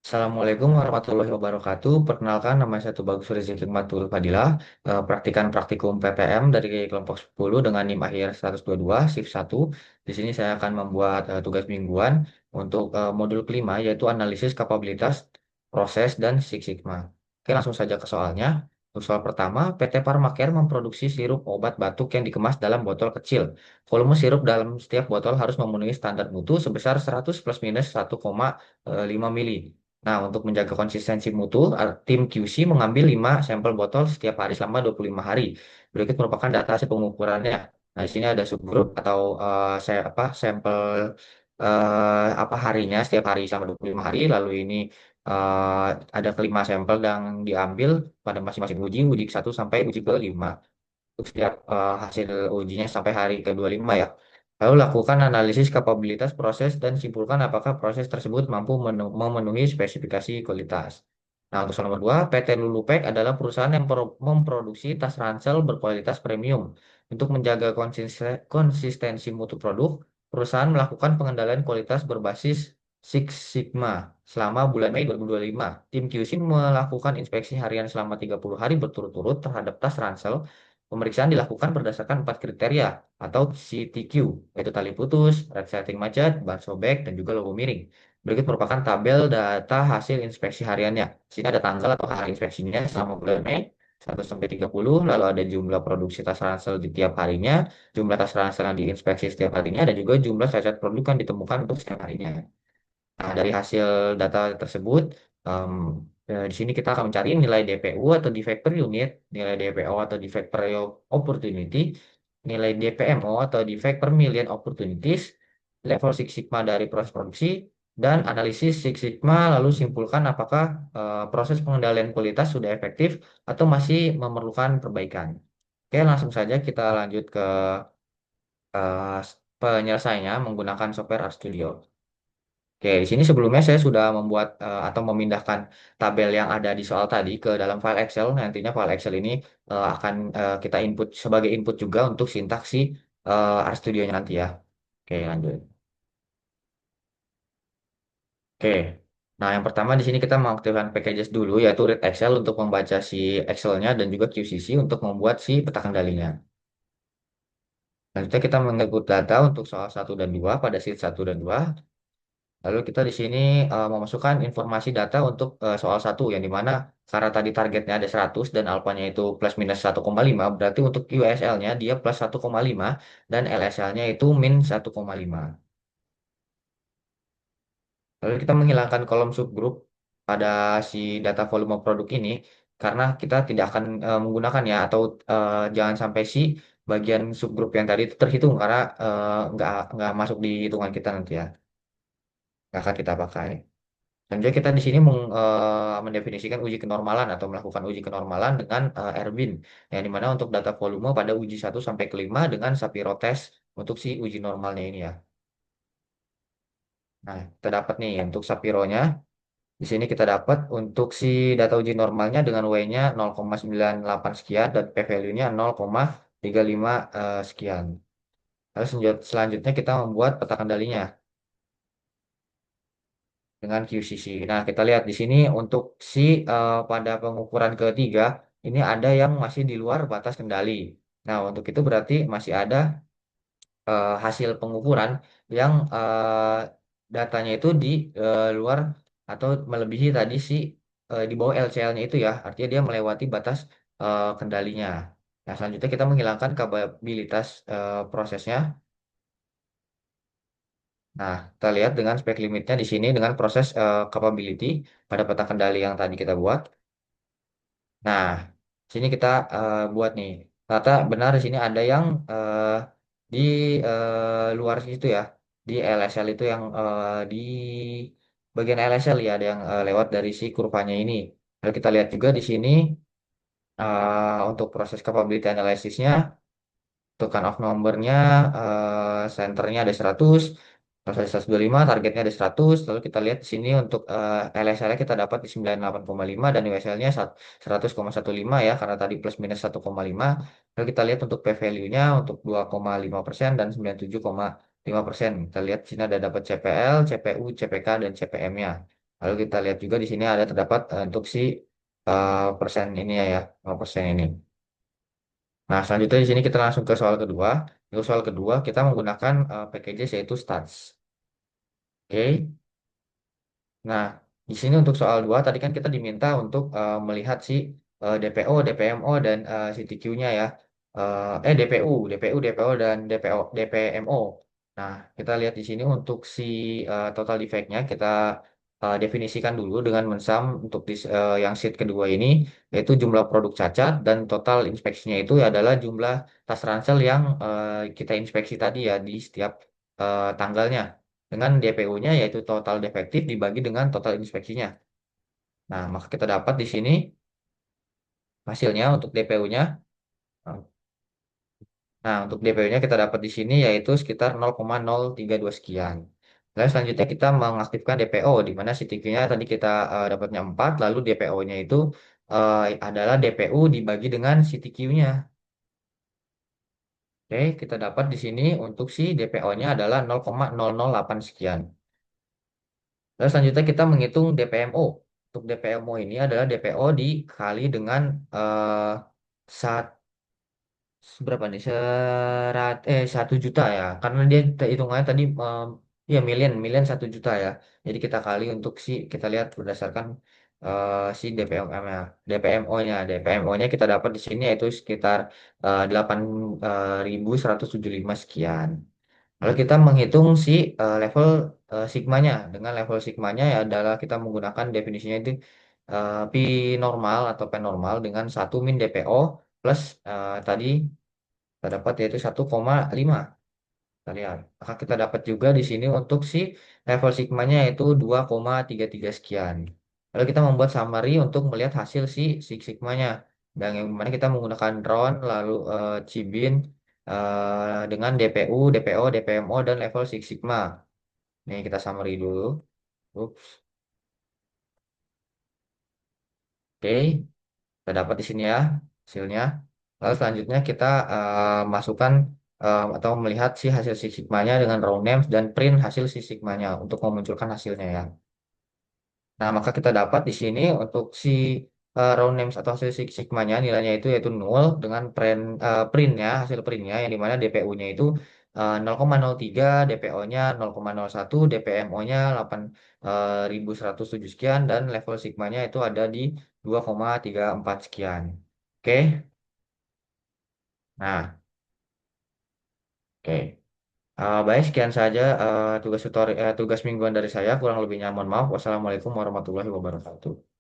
Assalamualaikum warahmatullahi wabarakatuh. Perkenalkan, nama saya Tubagus Rizky Hikmatul Fadilah, praktikan praktikum PTM dari kelompok 10 dengan NIM akhir 122, shift 1. Di sini saya akan membuat tugas mingguan untuk modul kelima, yaitu analisis kapabilitas proses dan Six Sigma. Oke, langsung saja ke soalnya. Untuk soal pertama, PT Pharmacare memproduksi sirup obat batuk yang dikemas dalam botol kecil. Volume sirup dalam setiap botol harus memenuhi standar mutu sebesar 100 plus minus 1,5 mili. Nah, untuk menjaga konsistensi mutu, tim QC mengambil 5 sampel botol setiap hari selama 25 hari. Berikut merupakan data hasil pengukurannya. Nah, di sini ada subgroup atau sampel harinya setiap hari selama 25 hari. Lalu ini eh, ada kelima sampel yang diambil pada masing-masing uji, uji ke-1 sampai uji ke-5 untuk setiap hasil ujinya sampai hari ke-25 ya. Lalu lakukan analisis kapabilitas proses dan simpulkan apakah proses tersebut mampu memenuhi spesifikasi kualitas. Nah, untuk soal nomor 2, PT Lulupek adalah perusahaan yang memproduksi tas ransel berkualitas premium. Untuk menjaga konsistensi mutu produk, perusahaan melakukan pengendalian kualitas berbasis Six Sigma selama bulan Mei 2025. Tim QC melakukan inspeksi harian selama 30 hari berturut-turut terhadap tas ransel. Pemeriksaan dilakukan berdasarkan 4 kriteria atau CTQ, yaitu tali putus, resleting macet, ban sobek, dan juga logo miring. Berikut merupakan tabel data hasil inspeksi hariannya. Di sini ada tanggal atau hari inspeksinya selama bulan Mei 1 sampai 30, lalu ada jumlah produksi tas ransel di tiap harinya, jumlah tas ransel yang diinspeksi setiap harinya, dan juga jumlah cacat produk yang ditemukan untuk setiap harinya. Nah, dari hasil data tersebut, em, di sini kita akan mencari nilai DPU atau defect per unit, nilai DPO atau defect per opportunity, nilai DPMO atau defect per million opportunities, level Six Sigma dari proses produksi, dan analisis Six Sigma lalu simpulkan apakah proses pengendalian kualitas sudah efektif atau masih memerlukan perbaikan. Oke, langsung saja kita lanjut ke eh, penyelesaiannya menggunakan software RStudio. Oke, di sini sebelumnya saya sudah membuat atau memindahkan tabel yang ada di soal tadi ke dalam file Excel. Nantinya file Excel ini akan kita input sebagai input juga untuk sintaksi RStudio-nya nanti ya. Oke, lanjut. Oke. Nah, yang pertama di sini kita mengaktifkan packages dulu, yaitu read Excel untuk membaca si Excel-nya dan juga QCC untuk membuat si peta kendalinya. Selanjutnya kita menginput data untuk soal 1 dan 2 pada sheet 1 dan 2. Lalu kita di sini memasukkan informasi data untuk soal 1 yang dimana karena tadi targetnya ada 100 dan alfanya itu plus minus 1,5 berarti untuk USL-nya dia plus 1,5 dan LSL-nya itu min 1,5. Lalu kita menghilangkan kolom subgroup pada si data volume produk ini karena kita tidak akan menggunakan ya atau jangan sampai si bagian subgroup yang tadi itu terhitung karena nggak masuk di hitungan kita nanti ya, nggak akan kita pakai. Dan juga kita di sini mendefinisikan uji kenormalan atau melakukan uji kenormalan dengan Erwin, yang dimana untuk data volume pada uji 1 sampai ke 5 dengan Shapiro test untuk si uji normalnya ini ya. Nah, kita dapat nih untuk Shapiro-nya. Di sini kita dapat untuk si data uji normalnya dengan W-nya 0,98 sekian dan P-value-nya 0,35 sekian. Lalu selanjutnya kita membuat peta kendalinya dengan QCC. Nah, kita lihat di sini untuk si pada pengukuran ketiga ini ada yang masih di luar batas kendali. Nah, untuk itu berarti masih ada hasil pengukuran yang datanya itu di luar atau melebihi tadi si di bawah LCL-nya itu ya. Artinya dia melewati batas kendalinya. Nah, selanjutnya kita menghilangkan kapabilitas prosesnya. Nah, kita lihat dengan spek limitnya di sini dengan proses capability pada peta kendali yang tadi kita buat. Nah, sini kita buat nih. Ternyata benar di sini ada yang di luar situ ya, di LSL itu yang di bagian LSL ya ada yang lewat dari si kurvanya ini. Lalu kita lihat juga di sini untuk proses capability analysisnya. Untuk cut off numbernya, centernya ada 100, terus ada 125, targetnya ada 100. Lalu kita lihat di sini untuk LSL-nya kita dapat di 98,5 dan USL-nya 100,15 ya, karena tadi plus minus 1,5. Lalu kita lihat untuk P-value-nya untuk 2,5% dan 97,5%. Kita lihat di sini ada dapat CPL, CPU, CPK, dan CPM-nya. Lalu kita lihat juga di sini ada terdapat untuk si persen ini ya, 0% ini. Nah, selanjutnya di sini kita langsung ke soal kedua. Untuk soal kedua kita menggunakan packages yaitu stats. Oke. Nah, di sini untuk soal 2 tadi kan kita diminta untuk melihat si DPO, DPMO dan CTQ-nya ya. DPU, DPU, DPO dan DPO, DPMO. Nah, kita lihat di sini untuk si total defect-nya kita definisikan dulu dengan mensum untuk yang sheet kedua ini yaitu jumlah produk cacat dan total inspeksinya itu adalah jumlah tas ransel yang kita inspeksi tadi ya di setiap tanggalnya dengan DPU-nya yaitu total defektif dibagi dengan total inspeksinya. Nah, maka kita dapat di sini hasilnya untuk DPU-nya. Nah, untuk DPU-nya kita dapat di sini yaitu sekitar 0,032 sekian. Lalu selanjutnya kita mengaktifkan DPO di mana CTQ-nya tadi kita dapatnya 4, lalu DPO-nya itu adalah DPU dibagi dengan CTQ-nya. Oke, kita dapat di sini untuk si DPO-nya adalah 0,008 sekian. Lalu selanjutnya kita menghitung DPMO. Untuk DPMO ini adalah DPO dikali dengan eh saat berapa nih? 1 juta ya. Karena dia hitungannya tadi ya million 1 juta ya. Jadi kita kali untuk si kita lihat berdasarkan si DPM-nya, DPMO-nya. DPMO-nya kita dapat di sini yaitu sekitar 8.175 sekian. Lalu kita menghitung si level sigmanya. Dengan level sigmanya ya adalah kita menggunakan definisinya itu pi normal atau P normal dengan 1 min DPO plus tadi kita dapat yaitu 1,5. Kita lihat. Maka kita dapat juga di sini untuk si level sigmanya yaitu 2,33 sekian. Lalu kita membuat summary untuk melihat hasil si Six Sigmanya. Dan yang mana kita menggunakan drone, lalu Cibin, dengan DPU, DPO, DPMO, dan level Six Sigma. Nih kita summary dulu. Ups. Oke, kita dapat di sini ya hasilnya. Lalu selanjutnya kita masukkan atau melihat si hasil Six Sigmanya dengan raw names dan print hasil Six Sigmanya untuk memunculkan hasilnya ya. Nah, maka kita dapat di sini untuk si raw names atau hasil Six Sigma-nya nilainya itu yaitu nol dengan printnya, hasil printnya yang dimana DPU-nya itu 0,03, DPO-nya 0,01, DPMO-nya 8.107 sekian dan level sigmanya itu ada di 2,34 sekian. Oke. Nah, oke. Baik, sekian saja tugas mingguan dari saya. Kurang lebihnya mohon maaf. Wassalamualaikum warahmatullahi wabarakatuh.